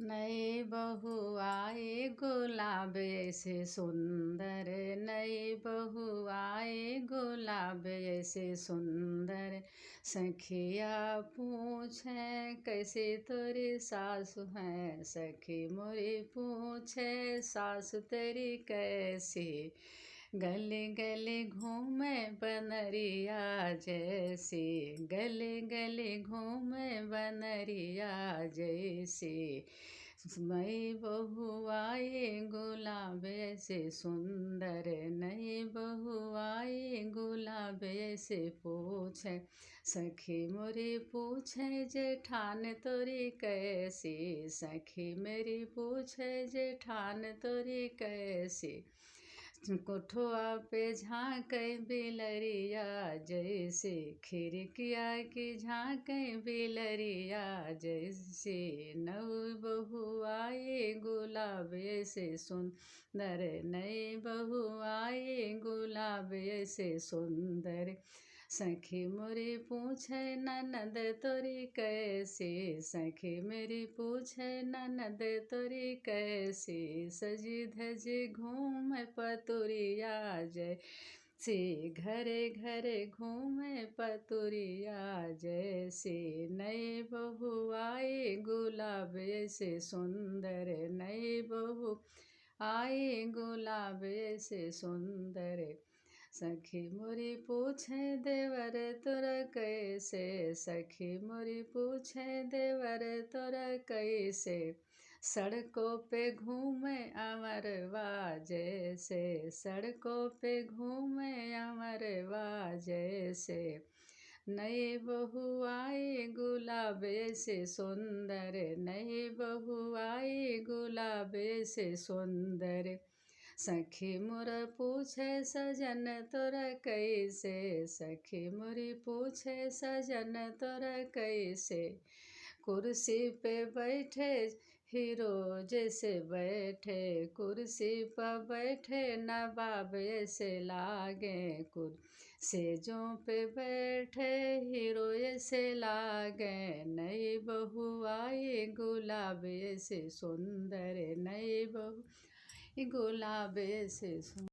नई बहू आए गुलाब ऐसे सुंदर, नई बहू आए गुलाब ऐसे सुंदर। सखिया पूछे कैसे तोरी सासु हैं, सखी मोरी पूछे सासु तेरी कैसी। गली गली घूमे बनरिया जैसी, गली गली घूमे बनरिया जैसी। नई बहू आई गुलाब ऐसे सुंदर, नई बहू आई गुलाब ऐसे पूछे। सखी मोरी पूछे जेठान तोरी कैसी, सखी मेरी पूछे जेठान तोरी कैसी। कोठुआ पे झाँके बिलरिया जैसे, खिड़किया की झाँके बिलरिया जैसे। नई बहू आई गुलाब ऐसे सुंदर, नई बहू आई गुलाब ऐसे सुंदर। सखी मोरी पूछे ननद तोरी कैसी, सखी मेरी पूछे ननद तोरी कैसी। सजी धजी घूमे पतुरिया जैसी, घरे घरे घूमे पतुरिया जैसी। नई बहू आई गुलाब ऐसे सुंदर, नई बहू आई गुलाब ऐसे सुंदर। सखी मोरी पूछे देवर तोरा कैसे, सखी मोरी पूछे देवर तोरा कैसे। सड़कों पे घूमे अमरवा जैसे, सड़कों पे घूमे अमरवा जैसे। नई बहू आई गुलाब ऐसे सुंदर, नई बहू आई गुलाब ऐसे सुंदर। सखी मोर पूछे सजन तोरा कैसे, सखी मोरी पूछे सजन तोरा कैसे। कुर्सी पे बैठे हीरो जैसे बैठे, कुर्सी पर बैठे नवाब ऐसे लागे। सेजों पे बैठे हीरो ऐसे लागे। नई बहू आई गुलाब ऐसे सुंदर, नई बहू आई गुलाब ऐसे सुंदर।